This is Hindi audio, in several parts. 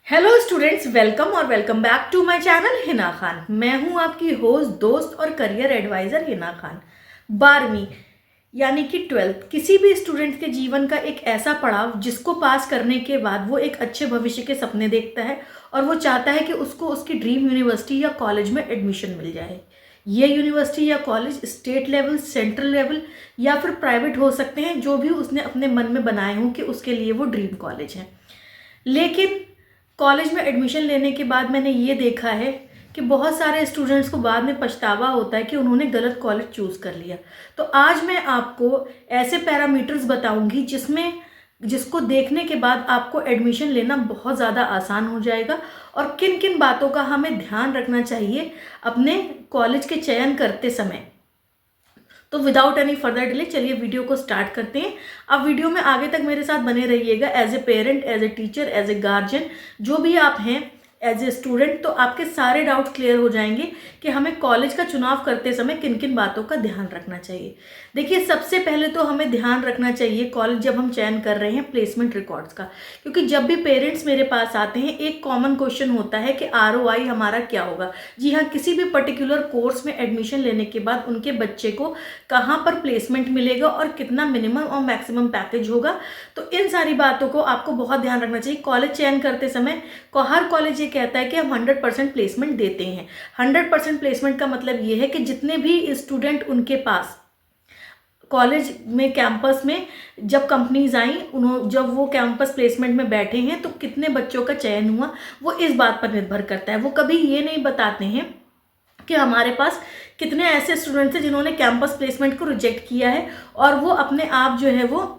हेलो स्टूडेंट्स, वेलकम और welcome back to my channel Hina Khan. मैं हूं आपकी होस्ट, दोस्त और करियर एडवाइज़र हिना खान। 12वीं यानी कि 12th किसी भी स्टूडेंट के जीवन का एक ऐसा पड़ाव जिसको पास करने के बाद वो एक अच्छे भविष्य के सपने देखता है और वो चाहता है कि उसको उसकी ड्रीम यूनिवर्सिटी या कॉलेज में एडमिशन मिल जाए। ये यूनिवर्सिटी या college state level, central level या फिर प्राइवेट हो सकते हैं, जो भी उसने अपने मन में बनाए हों कि उसके लिए वो ड्रीम कॉलेज है। लेकिन कॉलेज में एडमिशन लेने के बाद मैंने ये देखा है कि बहुत सारे स्टूडेंट्स को बाद में पछतावा होता है कि उन्होंने गलत कॉलेज चूज़ कर लिया। तो आज मैं आपको ऐसे पैरामीटर्स बताऊंगी जिसको देखने के बाद आपको एडमिशन लेना बहुत ज़्यादा आसान हो जाएगा और किन किन बातों का हमें ध्यान रखना चाहिए अपने कॉलेज के चयन करते समय। तो विदाउट एनी फर्दर डिले चलिए वीडियो को स्टार्ट करते हैं। अब वीडियो में आगे तक मेरे साथ बने रहिएगा। As a parent, as a teacher, as a guardian, जो भी आप हैं, एज ए स्टूडेंट, तो आपके सारे डाउट क्लियर हो जाएंगे कि हमें कॉलेज का चुनाव करते समय किन किन बातों का ध्यान रखना चाहिए। देखिए, सबसे पहले तो हमें ध्यान रखना चाहिए कॉलेज जब हम चयन कर रहे हैं प्लेसमेंट रिकॉर्ड्स का, क्योंकि जब भी पेरेंट्स मेरे पास आते हैं एक कॉमन क्वेश्चन होता है कि ROI हमारा क्या होगा। जी हाँ, किसी भी पर्टिकुलर कोर्स में एडमिशन लेने के बाद उनके बच्चे को कहाँ पर प्लेसमेंट मिलेगा और कितना मिनिमम और मैक्सिमम पैकेज होगा। तो इन सारी बातों को आपको बहुत ध्यान रखना चाहिए कॉलेज चयन करते समय। हर कॉलेज ये कहता है कि हम 100% प्लेसमेंट देते हैं। 100% प्लेसमेंट का मतलब ये है कि जितने भी स्टूडेंट उनके पास कॉलेज में कैंपस में जब कंपनीज आई, जब वो कैंपस प्लेसमेंट में बैठे हैं तो कितने बच्चों का चयन हुआ, वो इस बात पर निर्भर करता है। वो कभी ये नहीं बताते हैं कि हमारे पास कितने ऐसे स्टूडेंट्स हैं जिन्होंने कैंपस प्लेसमेंट को रिजेक्ट किया है और वो अपने आप जो है वो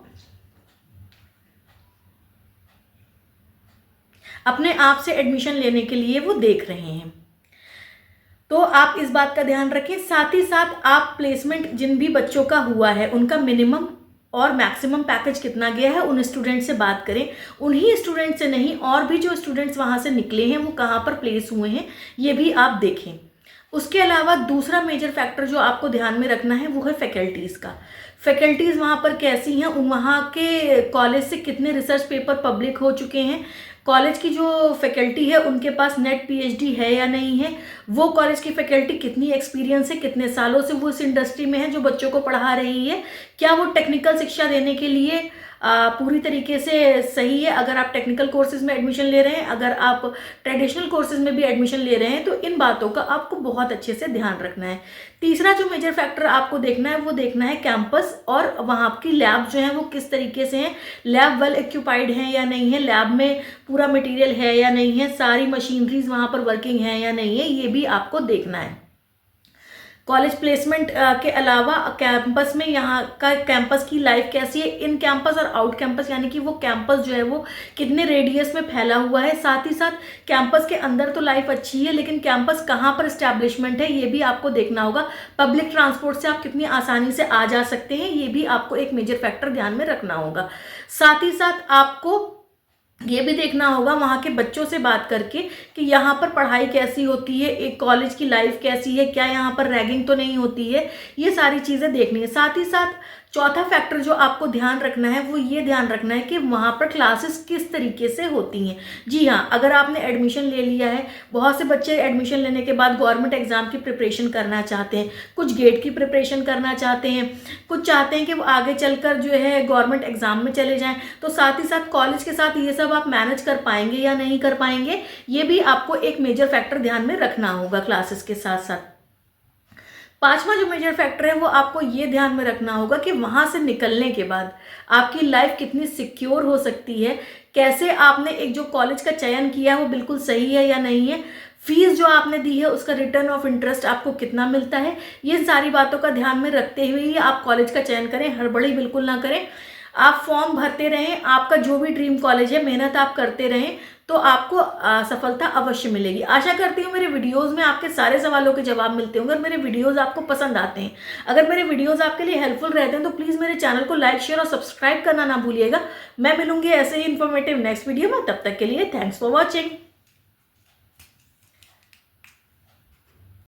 अपने आप से एडमिशन लेने के लिए वो देख रहे हैं। तो आप इस बात का ध्यान रखें। साथ ही साथ आप प्लेसमेंट जिन भी बच्चों का हुआ है उनका मिनिमम और मैक्सिमम पैकेज कितना गया है उन स्टूडेंट से बात करें। उन्हीं स्टूडेंट से नहीं, और भी जो स्टूडेंट्स वहाँ से निकले हैं वो कहाँ पर प्लेस हुए हैं ये भी आप देखें। उसके अलावा दूसरा मेजर फैक्टर जो आपको ध्यान में रखना है वो है फैकल्टीज़ का। फैकल्टीज़ वहाँ पर कैसी हैं, वहाँ के कॉलेज से कितने रिसर्च पेपर पब्लिक हो चुके हैं, कॉलेज की जो फैकल्टी है उनके पास नेट PhD है या नहीं है, वो कॉलेज की फैकल्टी कितनी एक्सपीरियंस है, कितने सालों से वो इस इंडस्ट्री में है जो बच्चों को पढ़ा रही है, क्या वो टेक्निकल शिक्षा देने के लिए पूरी तरीके से सही है। अगर आप टेक्निकल कोर्सेज में एडमिशन ले रहे हैं, अगर आप ट्रेडिशनल कोर्सेज में भी एडमिशन ले रहे हैं, तो इन बातों का आपको बहुत अच्छे से ध्यान रखना है। तीसरा जो मेजर फैक्टर आपको देखना है वो देखना है कैंपस और वहाँ की लैब जो है वो किस तरीके से हैं। लैब वेल एक्यूपाइड हैं या नहीं है, लैब में पूरा मटेरियल है या नहीं है, सारी मशीनरीज वहाँ पर वर्किंग है या नहीं है, ये भी आपको देखना है। कॉलेज प्लेसमेंट के अलावा कैंपस में यहाँ का कैंपस की लाइफ कैसी है, इन कैंपस और आउट कैंपस, यानी कि वो कैंपस जो है वो कितने रेडियस में फैला हुआ है। साथ ही साथ कैंपस के अंदर तो लाइफ अच्छी है, लेकिन कैंपस कहाँ पर इस्टेब्लिशमेंट है ये भी आपको देखना होगा। पब्लिक ट्रांसपोर्ट से आप कितनी आसानी से आ जा सकते हैं, ये भी आपको एक मेजर फैक्टर ध्यान में रखना होगा। साथ ही साथ आपको ये भी देखना होगा वहाँ के बच्चों से बात करके कि यहाँ पर पढ़ाई कैसी होती है, एक कॉलेज की लाइफ कैसी है, क्या यहाँ पर रैगिंग तो नहीं होती है, ये सारी चीज़ें देखनी है। साथ ही साथ चौथा फैक्टर जो आपको ध्यान रखना है वो ये ध्यान रखना है कि वहाँ पर क्लासेस किस तरीके से होती हैं। जी हाँ, अगर आपने एडमिशन ले लिया है, बहुत से बच्चे एडमिशन लेने के बाद गवर्नमेंट एग्जाम की प्रिपरेशन करना चाहते हैं, कुछ गेट की प्रिपरेशन करना चाहते हैं, कुछ चाहते हैं कि वो आगे चलकर जो है गवर्नमेंट एग्जाम में चले जाएं। तो साथ ही साथ कॉलेज के साथ ये सब आप मैनेज कर पाएंगे या नहीं कर पाएंगे, ये भी आपको एक मेजर फैक्टर ध्यान में रखना होगा क्लासेस के साथ साथ। पांचवा जो मेजर फैक्टर है वो आपको ये ध्यान में रखना होगा कि वहां से निकलने के बाद आपकी लाइफ कितनी सिक्योर हो सकती है, कैसे आपने एक जो कॉलेज का चयन किया है वो बिल्कुल सही है या नहीं है, फीस जो आपने दी है उसका रिटर्न ऑफ इंटरेस्ट आपको कितना मिलता है। ये सारी बातों का ध्यान में रखते हुए ही आप कॉलेज का चयन करें, हड़बड़ी बिल्कुल ना करें। आप फॉर्म भरते रहें, आपका जो भी ड्रीम कॉलेज है मेहनत आप करते रहें, तो आपको सफलता अवश्य मिलेगी। आशा करती हूँ मेरे वीडियोस में आपके सारे सवालों के जवाब मिलते होंगे और मेरे वीडियोस आपको पसंद आते हैं। अगर मेरे वीडियोस आपके लिए हेल्पफुल रहते हैं तो प्लीज़ मेरे चैनल को लाइक, शेयर और सब्सक्राइब करना ना भूलिएगा। मैं मिलूंगी ऐसे ही इन्फॉर्मेटिव नेक्स्ट वीडियो में, तब तक के लिए थैंक्स फॉर वॉचिंग।